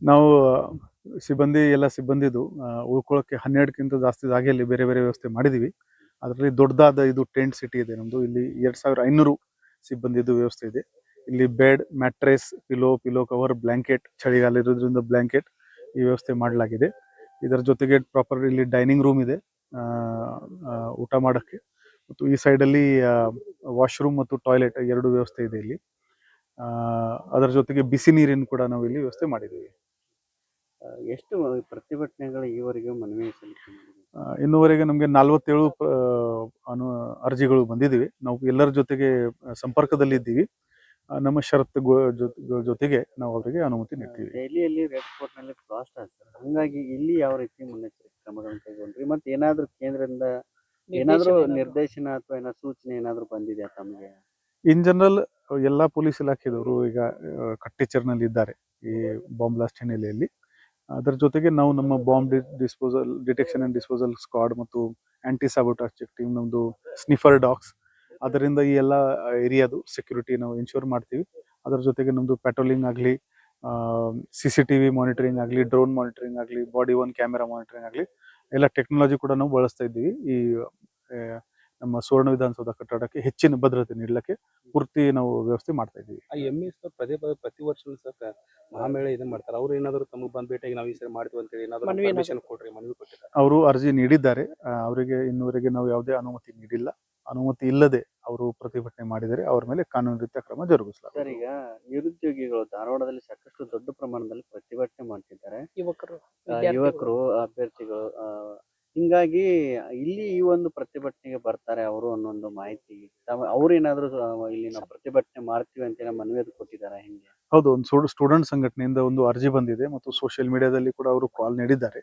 ನಾವು ಸಿಬ್ಬಂದಿ ಎಲ್ಲ ಸಿಬ್ಬಂದಿದು ಉಳ್ಕೊಳ್ಳೋಕ್ಕೆ 12ಕ್ಕಿಂತ ಜಾಸ್ತಿ ಜಾಗೆಯಲ್ಲಿ ಬೇರೆ ಬೇರೆ ವ್ಯವಸ್ಥೆ ಮಾಡಿದ್ದೀವಿ. ಅದರಲ್ಲಿ ದೊಡ್ಡದಾದ ಇದು ಟೆಂಟ್ ಸಿಟಿ ಇದೆ ನಮ್ಮದು. ಇಲ್ಲಿ 2500 ಸಿಬ್ಬಂದಿದು ವ್ಯವಸ್ಥೆ ಇದೆ. ಇಲ್ಲಿ bed, mattress, pillow cover, blanket, ಚಳಿಗಾಲ ಇರೋದ್ರಿಂದ ಬ್ಲ್ಯಾಂಕೆಟ್ ಈ ವ್ಯವಸ್ಥೆ ಮಾಡಲಾಗಿದೆ. ಇದರ ಜೊತೆಗೆ ಪ್ರಾಪರ್ ಇಲ್ಲಿ ಡೈನಿಂಗ್ ರೂಮ್ ಇದೆ ಊಟ ಮಾಡೋಕ್ಕೆ. ಮತ್ತು ಈ ಸೈಡಲ್ಲಿ ವಾಶ್ರೂಮ್ ಮತ್ತು ಟಾಯ್ಲೆಟ್ 2 ವ್ಯವಸ್ಥೆ ಇದೆ ಇಲ್ಲಿ. ಅದರ ಜೊತೆಗೆ ಬಿಸಿ ನೀರಿನ ಕೂಡ ನಾವು ಇಲ್ಲಿ ವ್ಯವಸ್ಥೆ ಮಾಡಿದ್ದೀವಿ. ಎಷ್ಟು ಪ್ರತಿಭಟನೆಗಳು ಈವರೆಗೂ ಮನವಿ ಸಲ್ಲಿಕೆ ಮಾಡಿದ್ದೀವಿ? ಇನ್ನೂವರೆಗೆ ನಮಗೆ 47 ಅರ್ಜಿಗಳು ಬಂದಿದ್ದೀವಿ. ನಾವು ಎಲ್ಲರ ಜೊತೆಗೆ ಸಂಪರ್ಕದಲ್ಲಿ ಇದ್ದೀವಿ. ನಮ್ಮ ಷರತ್ತುಗಳ ಜೊತೆಗೆ ನಾವು ಅವರಿಗೆ ಅನುಮತಿ ನೀಡ್ತೀವಿ. ದೆಹಲಿಯಲ್ಲಿ ರೆಡ್ ಫೋರ್ಟ್ನಲ್ಲಿ ಬ್ಲಾಸ್ಟ್ ಆಯ್ತು ಸರ್, ಹಂಗಾಗಿ ಇಲ್ಲಿ ಯಾವ ರೀತಿ ಮುನ್ನೆಚ್ಚರಿಕೆ ಕ್ರಮಗಳನ್ನು ಕೈಗೊಂಡ್ರಿ? ಮತ್ತೆ ಏನಾದರೂ ಕೇಂದ್ರದಿಂದ ಏನಾದರೂ ನಿರ್ದೇಶನ ಅಥವಾ ಏನಾದ್ರು ಸೂಚನೆ ಏನಾದರೂ ಬಂದಿದೆಯಾ ತಮಗೆ? ಇನ್ ಜನರಲ್ ಎಲ್ಲ ಪೊಲೀಸ್ ಇಲಾಖೆದವರು ಈಗ ಕಟ್ಟೆಚ್ಚರಿನಲ್ಲಿ ಇದ್ದಾರೆ ಈ ಬಾಂಬ್ ಬ್ಲಾಸ್ಟ್ ಹಿನ್ನೆಲೆಯಲ್ಲಿ. ಅದರ ಜೊತೆಗೆ ನಾವು ನಮ್ಮ bomb detection and disposal squad ಮತ್ತು ಆ್ಯಂಟಿ ಸಾಬೋಟಾಜ್ ಚೆಕ್ ಟೀಮ್, ನಮ್ಮದು ಸ್ನಿಫರ್ ಡಾಗ್ಸ್, ಅದರಿಂದ ಈ ಎಲ್ಲ ಏರಿಯಾದು ಸೆಕ್ಯೂರಿಟಿ ನಾವು ಇನ್ಶೂರ್ ಮಾಡ್ತೀವಿ. ಅದರ ಜೊತೆಗೆ ನಮ್ಮದು ಪ್ಯಾಟ್ರೋಲಿಂಗ್ ಆಗಲಿ, CCTV ಮಾನಿಟರಿಂಗ್ ಆಗಲಿ, ಡ್ರೋನ್ ಮಾನಿಟರಿಂಗ್ ಆಗಲಿ, ಬಾಡಿ ಒನ್ ಕ್ಯಾಮೆರಾ ಮಾನಿಟರಿಂಗ್ ಆಗಲಿ, ಎಲ್ಲ ಟೆಕ್ನಾಲಜಿ ಕೂಡ ನಾವು ಬಳಸ್ತಾ ಇದ್ದೀವಿ. ಈ ನಮ್ಮ ಸುವರ್ಣ ವಿಧಾನಸೌಧ ಕಟ್ಟಡಕ್ಕೆ ಹೆಚ್ಚಿನ ಭದ್ರತೆ ನೀಡಲಿಕ್ಕೆ ಪೂರ್ತಿ ನಾವು ವ್ಯವಸ್ಥೆ ಮಾಡ್ತಾ ಇದ್ದೀವಿ. ಪ್ರತಿ ವರ್ಷ ಸರ್ ಮಹಾಮೇಳೆ ಇದನ್ನ ಮಾಡ್ತಾರೆ. ಅವ್ರು ಏನಾದರೂ ತಮಗೆ ಬಂದು ಭೇಟಿಯಾಗಿ ನಾವು ಈ ಸರಿ ಮಾಡ್ತೀವಿ ಅಂತೇಳಿ ಏನಾದರೂ ಪರ್ಮಿಷನ್ ಕೊಡ್ರಿ, ಮನವಿ ಕೊಟ್ಟಿದ್ದಾರೆ? ಅವರು ಅರ್ಜಿ ನೀಡಿದ್ದಾರೆ. ಅವರಿಗೆ ಇನ್ನೂವರೆಗೆ ನಾವು ಯಾವುದೇ ಅನುಮತಿ ನೀಡಿಲ್ಲ. ಅನುಮತಿ ಇಲ್ಲದೆ ಅವರು ಪ್ರತಿಭಟನೆ ಮಾಡಿದರೆ ಅವ್ರ ಮೇಲೆ ಕಾನೂನು ರೀತಿಯ ಕ್ರಮ ಜರುಗಿಸಲಾಗುತ್ತದೆ. ಸರ್, ಈಗ ನಿರುದ್ಯೋಗಿಗಳು ಧಾರವಾಡದಲ್ಲಿ ಸಾಕಷ್ಟು ದೊಡ್ಡ ಪ್ರಮಾಣದಲ್ಲಿ ಪ್ರತಿಭಟನೆ ಮಾಡ್ತಿದ್ದಾರೆ, ಯುವಕರು ಅಭ್ಯರ್ಥಿಗಳು. ಹಿಂಗಾಗಿ ಇಲ್ಲಿ ಈ ಒಂದು ಪ್ರತಿಭಟನೆಗೆ ಬರ್ತಾರೆ ಅವರು ಅನ್ನೊಂದು ಮಾಹಿತಿ. ಅವ್ರು ಏನಾದ್ರು ಇಲ್ಲಿ ನಾವು ಪ್ರತಿಭಟನೆ ಮಾಡ್ತೀವಿ ಅಂತ ಮನವಿ ಕೊಟ್ಟಿದ್ದಾರೆ ಹೆಂಗೆ? ಹೌದು, ಒಂದು ಸ್ಟೂಡೆಂಟ್ ಸಂಘಟನೆಯಿಂದ ಒಂದು ಅರ್ಜಿ ಬಂದಿದೆ ಮತ್ತು ಸೋಷಿಯಲ್ ಮೀಡಿಯಾದಲ್ಲಿ ಕೂಡ ಅವರು ಕಾಲ್ ನೀಡಿದ್ದಾರೆ.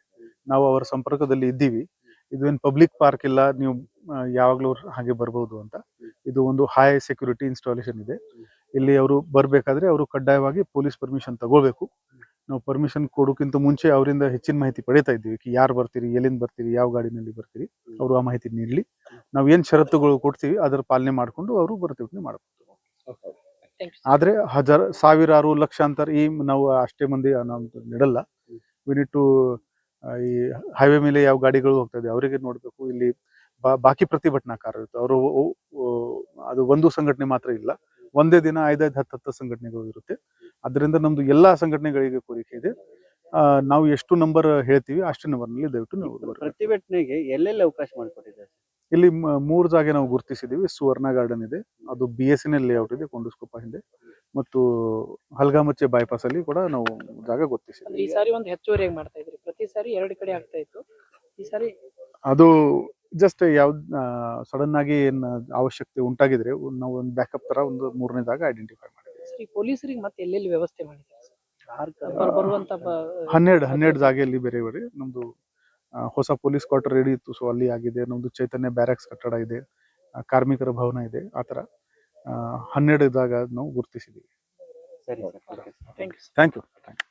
ನಾವು ಅವರ ಸಂಪರ್ಕದಲ್ಲಿ ಇದ್ದೀವಿ. ಇದೇನು ಪಬ್ಲಿಕ್ ಪಾರ್ಕ್ ಇಲ್ಲ, ನೀವು ಯಾವಾಗಲೂ ಹಾಗೆ ಬರ್ಬೋದು ಅಂತ. ಇದು ಒಂದು ಹೈ ಸೆಕ್ಯೂರಿಟಿ ಇನ್ಸ್ಟಾಲೇಷನ್ ಇದೆ. ಇಲ್ಲಿ ಅವರು ಬರಬೇಕಾದ್ರೆ ಅವರು ಕಡ್ಡಾಯವಾಗಿ ಪೊಲೀಸ್ ಪರ್ಮಿಷನ್ ತಗೋಬೇಕು. ನಾವು ಪರ್ಮಿಷನ್ ಕೊಡೋಕ್ಕಿಂತ ಮುಂಚೆ ಅವರಿಂದ ಹೆಚ್ಚಿನ ಮಾಹಿತಿ ಪಡೀತಾ ಇದ್ದೀವಿ. ಯಾರು ಬರ್ತೀರಿ, ಎಲ್ಲಿಂದ ಬರ್ತೀರಿ, ಯಾವ ಗಾಡಿನಲ್ಲಿ ಬರ್ತೀರಿ, ಅವರು ಆ ಮಾಹಿತಿ ನೀಡಲಿ. ನಾವು ಏನು ಷರತ್ತುಗಳು ಕೊಡ್ತೀವಿ ಅದರ ಪಾಲನೆ ಮಾಡಿಕೊಂಡು ಅವರು ಪ್ರತಿಭಟನೆ ಮಾಡಬಹುದು. ಆದರೆ ಸಾವಿರಾರು ಲಕ್ಷಾಂತರ ನಾವು ಅಷ್ಟೇ ಮಂದಿ ನಾವು ನೀಡಲ್ಲ. ವಿ ನೀಡ್ ಟು ಈ ಹೈವೇ ಮೇಲೆ ಯಾವ ಗಾಡಿಗಳು ಹೋಗ್ತಾ ಇದೆ ಅವರಿಗೆ ನೋಡಬೇಕು. ಇಲ್ಲಿ ಬಾಕಿ ಪ್ರತಿಭಟನಾಕಾರರು ಇರ್ತಾರೆ, ಅವರು ಅದು ಒಂದು ಸಂಘಟನೆ ಮಾತ್ರ ಇಲ್ಲ, ಒಂದೇ ದಿನ 5-10 ಸಂಘಟನೆಗಳು ಇರುತ್ತೆ. ಅದರಿಂದ ನಮ್ದು ಎಲ್ಲಾ ಸಂಘಟನೆಗಳಿಗೆ ಕೋರಿಕೆ ಇದೆ. ನಾವು ಎಷ್ಟು ನಂಬರ್ ಹೇಳ್ತೀವಿ ಅಷ್ಟು ನಂಬರ್ನಲ್ಲಿ ದಯವಿಟ್ಟು ನೀವು ಪ್ರತಿಭಟನೆಗೆ ಎಲ್ಲೆಲ್ಲಿ ಅವಕಾಶ ಮಾಡಿಕೊಟ್ಟಿದ್ದಾರೆ? ಇಲ್ಲಿ 3 ಜಾಗ ನಾವು ಗುರುತಿಸಿದ್ದೀವಿ. ಸುವರ್ಣ ಗಾರ್ಡನ್ ಇದೆ, ಅದು BSNL ಲೇಔಟ್ ಇದೆ ಕೊಂಡಸ್ಕೊಪ್ಪ ಹಿಂದೆ, ಮತ್ತು ಹಲ್ಗಾಮಚ್ಚೆ ಬೈಪಾಸ್ ಅಲ್ಲಿ ಕೂಡ ನಾವು ಜಾಗ ಗುರುತಿಸಿದ್ದೀವಿ. ಈ ಸಾರಿ ಒಂದು ಹೆಚ್ಚುವರಿ ಮಾಡ್ತಾ ಇದ್ರಿ, ಪ್ರತಿ ಸಾರಿ 2 ಕಡೆ ಆಗ್ತಾ ಇತ್ತು. ಈ ಸಾರಿ ಅದು ಜಸ್ಟ್ ಯಾವ್ದು ಸಡನ್ ಆಗಿ ಏನು ಅವಶ್ಯಕತೆ ಉಂಟಾಗಿದ್ರೆ ನಾವು ಒಂದು ಬ್ಯಾಕಪ್ ತರ ಒಂದು 3ನೇ ಜಾಗ ಐಡೆಂಟಿಫೈ ಮಾಡಿದ್ದೀವಿ. ಪೊಲೀಸರಿಗೆ ಮತ್ತೆ ಎಲ್ಲೆಲ್ಲಿ ವ್ಯವಸ್ಥೆ ಮಾಡಿದ್ದಾರೆ? 12 ಜಾಗೆಯಲ್ಲಿ ಬೇರೆ ಬೇರೆ. ನಮ್ದು ಹೊಸ ಪೊಲೀಸ್ ಕ್ವಾರ್ಟರ್ ರೆಡಿ ಇತ್ತು, ಸೊ ಅಲ್ಲಿ ಆಗಿದೆ. ನಮ್ದು ಚೈತನ್ಯ ಬ್ಯಾರಕ್ಸ್ ಕಟ್ಟಡ ಇದೆ, ಕಾರ್ಮಿಕರ ಭವನ ಇದೆ. ಆ ಥರ 12 ಜಾಗ ನಾವು ಗುರುತಿಸಿದ್ದೀವಿ. ಸರಿ, ಥ್ಯಾಂಕ್ ಯು. Thank you.